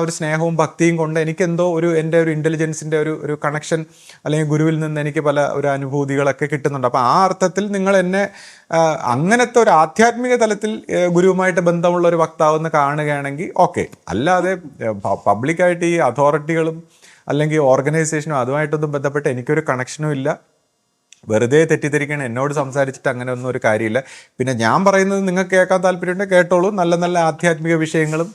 ഒരു സ്നേഹവും ഭക്തിയും കൊണ്ട് എനിക്കെന്തോ എൻ്റെ ഒരു ഇൻ്റലിജൻസിൻ്റെ ഒരു കണക്ഷൻ അല്ലെങ്കിൽ ഗുരുവിൽ നിന്ന് എനിക്ക് പല ഒരു അനുഭൂതികളൊക്കെ കിട്ടുന്നുണ്ട്. അപ്പോൾ ആ അർത്ഥത്തിൽ നിങ്ങൾ എന്നെ അങ്ങനത്തെ ഒരു ആധ്യാത്മിക തലത്തിൽ ഗുരുവുമായിട്ട് ബന്ധമുള്ള ഒരു വക്താവെന്ന് കാണുകയാണെങ്കിൽ ഓക്കെ. അല്ലാതെ പബ്ലിക്കായിട്ട് ഈ അതോറിറ്റികളും അല്ലെങ്കിൽ ഓർഗനൈസേഷനും അതുമായിട്ടൊന്നും ബന്ധപ്പെട്ട് എനിക്കൊരു കണക്ഷനും ഇല്ല. വെറുതെ തെറ്റിദ്ധരിക്കണം, എന്നോട് സംസാരിച്ചിട്ട് അങ്ങനെ ഒന്നും ഒരു കാര്യമില്ല. പിന്നെ ഞാൻ പറയുന്നത് നിങ്ങൾക്ക് കേൾക്കാൻ താല്പര്യമുണ്ടെങ്കിൽ കേട്ടോളൂ. നല്ല നല്ല ആധ്യാത്മിക വിഷയങ്ങളും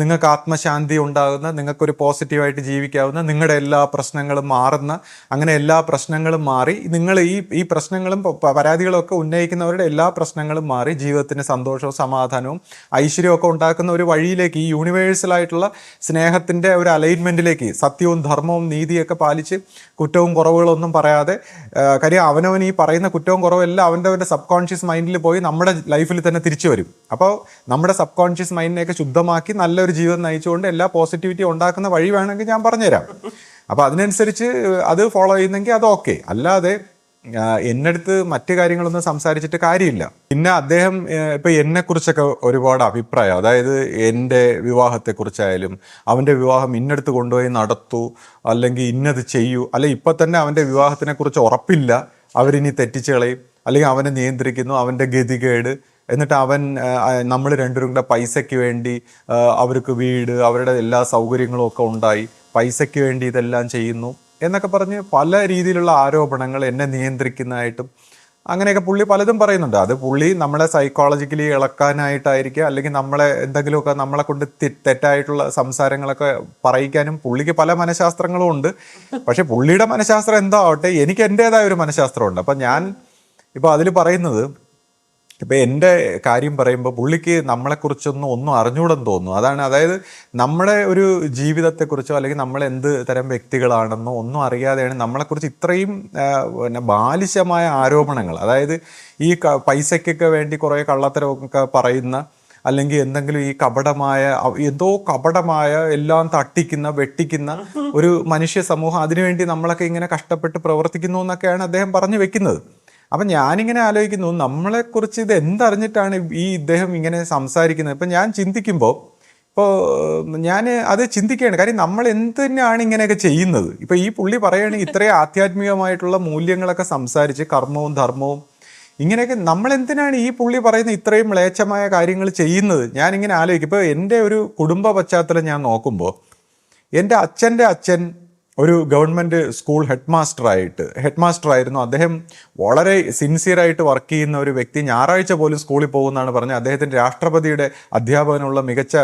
നിങ്ങൾക്ക് ആത്മശാന്തി ഉണ്ടാകുന്ന, നിങ്ങൾക്കൊരു പോസിറ്റീവായിട്ട് ജീവിക്കാവുന്ന, നിങ്ങളുടെ എല്ലാ പ്രശ്നങ്ങളും മാറുന്ന, അങ്ങനെ എല്ലാ പ്രശ്നങ്ങളും മാറി നിങ്ങൾ ഈ പ്രശ്നങ്ങളും പരാതികളും ഒക്കെ ഉന്നയിക്കുന്നവരുടെ എല്ലാ പ്രശ്നങ്ങളും മാറി ജീവിതത്തിന് സന്തോഷവും സമാധാനവും ഐശ്വര്യവും ഒക്കെ ഉണ്ടാക്കുന്ന ഒരു വഴിയിലേക്ക്, ഈ യൂണിവേഴ്സലായിട്ടുള്ള സ്നേഹത്തിൻ്റെ ഒരു അലൈൻമെൻറ്റിലേക്ക്, സത്യവും ധർമ്മവും നീതിയൊക്കെ പാലിച്ച് കുറ്റവും കുറവുകളൊന്നും പറയാതെ, കാര്യം അവനവൻ ഈ പറയുന്ന കുറ്റവും കുറവും എല്ലാം അവൻ്റെ സബ് കോൺഷ്യസ് മൈൻഡിൽ പോയി നമ്മുടെ ലൈഫിൽ തന്നെ തിരിച്ചു വരും. അപ്പോൾ നമ്മുടെ സബ് കോൺഷ്യസ് മൈൻഡിനെയൊക്കെ ശുദ്ധമാക്കി നല്ലൊരു ജീവിതം നയിച്ചുകൊണ്ട് എല്ലാ പോസിറ്റിവിറ്റി ഉണ്ടാക്കുന്ന വഴി വേണമെങ്കിൽ ഞാൻ പറഞ്ഞുതരാം. അപ്പോൾ അതിനനുസരിച്ച് അത് ഫോളോ ചെയ്യുന്നെങ്കിൽ അത് ഓക്കെ. അല്ലാതെ എന്നടുത്ത് മറ്റു കാര്യങ്ങളൊന്നും സംസാരിച്ചിട്ട് കാര്യമില്ല. പിന്നെ അദ്ദേഹം ഇപ്പം എന്നെക്കുറിച്ചൊക്കെ ഒരുപാട് അഭിപ്രായം, അതായത് എൻ്റെ വിവാഹത്തെക്കുറിച്ചായാലും അവൻ്റെ വിവാഹം ഇന്നടുത്ത് കൊണ്ടുപോയി നടത്തൂ, അല്ലെങ്കിൽ ഇന്നത് ചെയ്യൂ, അല്ലെങ്കിൽ ഇപ്പം തന്നെ അവൻ്റെ വിവാഹത്തിനെ കുറിച്ച് ഉറപ്പില്ല, അവരിനി തെറ്റിച്ച് കളയും, അല്ലെങ്കിൽ അവനെ നിയന്ത്രിക്കുന്നു, അവൻ്റെ ഗതികേട്, എന്നിട്ട് നമ്മൾ രണ്ടുപേരും കൂടെ പൈസയ്ക്ക് വേണ്ടി അവർക്ക് വീട്, അവരുടെ എല്ലാ സൗകര്യങ്ങളും ഒക്കെ ഉണ്ടായി, പൈസയ്ക്ക് വേണ്ടി ഇതെല്ലാം ചെയ്യുന്നു എന്നൊക്കെ പറഞ്ഞ് പല രീതിയിലുള്ള ആരോപണങ്ങൾ, എന്നെ നിയന്ത്രിക്കുന്നതായിട്ടും അങ്ങനെയൊക്കെ പുള്ളി പലതും പറയുന്നുണ്ട്. അത് പുള്ളി നമ്മളെ സൈക്കോളജിക്കലി ഇളക്കാനായിട്ടായിരിക്കുക, അല്ലെങ്കിൽ എന്തെങ്കിലുമൊക്കെ നമ്മളെ കൊണ്ട് തെറ്റായിട്ടുള്ള സംസാരങ്ങളൊക്കെ പറയിക്കാനും പുള്ളിക്ക് പല മനഃശാസ്ത്രങ്ങളും ഉണ്ട്. പക്ഷെ പുള്ളിയുടെ മനഃശാസ്ത്രം എന്താ ആവട്ടെ, എനിക്ക് എൻ്റേതായ ഒരു മനഃശാസ്ത്രമുണ്ട്. അപ്പം ഞാൻ ഇപ്പോൾ അതിൽ പറയുന്നത്, ഇപ്പം എൻ്റെ കാര്യം പറയുമ്പോൾ പുള്ളിക്ക് നമ്മളെക്കുറിച്ചൊന്നും അറിഞ്ഞുകൂടെന്ന് തോന്നുന്നു. അതായത് നമ്മുടെ ഒരു ജീവിതത്തെക്കുറിച്ചോ അല്ലെങ്കിൽ നമ്മൾ എന്ത് തരം വ്യക്തികളാണെന്നോ ഒന്നും അറിയാതെയാണ് നമ്മളെക്കുറിച്ച് ഇത്രയും ബാലിശമായ ആരോപണങ്ങൾ, അതായത് ഈ പൈസയ്ക്കൊക്കെ വേണ്ടി കുറേ കള്ളത്തരമൊക്കെ പറയുന്ന, അല്ലെങ്കിൽ എന്തെങ്കിലും ഈ കപടമായ എല്ലാം തട്ടിക്കുന്ന വെട്ടിക്കുന്ന ഒരു മനുഷ്യ സമൂഹം, അതിനുവേണ്ടി നമ്മളൊക്കെ ഇങ്ങനെ കഷ്ടപ്പെട്ട് പ്രവർത്തിക്കുന്നു എന്നൊക്കെയാണ് അദ്ദേഹം പറഞ്ഞു വെക്കുന്നത്. അപ്പം ഞാനിങ്ങനെ ആലോചിക്കുന്നു, നമ്മളെക്കുറിച്ച് ഇത് എന്തറിഞ്ഞിട്ടാണ് ഇദ്ദേഹം ഇങ്ങനെ സംസാരിക്കുന്നത്. ഇപ്പം ഞാൻ ചിന്തിക്കുമ്പോൾ ഞാൻ അത് ചിന്തിക്കുകയാണ്. കാര്യം നമ്മൾ എന്തിനാണ് ഇങ്ങനെയൊക്കെ ചെയ്യുന്നത്? ഇപ്പം ഈ പുള്ളി പറയുകയാണെങ്കിൽ ഇത്രയും ആധ്യാത്മികമായിട്ടുള്ള മൂല്യങ്ങളൊക്കെ സംസാരിച്ച് കർമ്മവും ധർമ്മവും ഇങ്ങനെയൊക്കെ നമ്മളെന്തിനാണ് ഈ പുള്ളി പറയുന്ന ഇത്രയും മ്ലേച്ഛമായ കാര്യങ്ങൾ ചെയ്യുന്നത്? ഞാനിങ്ങനെ ആലോചിക്കും. ഇപ്പോൾ എൻ്റെ ഒരു കുടുംബ പശ്ചാത്തലം ഞാൻ നോക്കുമ്പോൾ, എൻ്റെ അച്ഛൻ്റെ അച്ഛൻ ഒരു ഗവൺമെൻറ് സ്കൂൾ ഹെഡ് മാസ്റ്റർ ആയിരുന്നു. അദ്ദേഹം വളരെ സിൻസിയറായിട്ട് വർക്ക് ചെയ്യുന്ന ഒരു വ്യക്തി. ഞായറാഴ്ച പോലും സ്കൂളിൽ പോകുമെന്നാണ് പറഞ്ഞത്. അദ്ദേഹത്തിൻ്റെ രാഷ്ട്രപതിയുടെ അധ്യാപകനുള്ള മികച്ച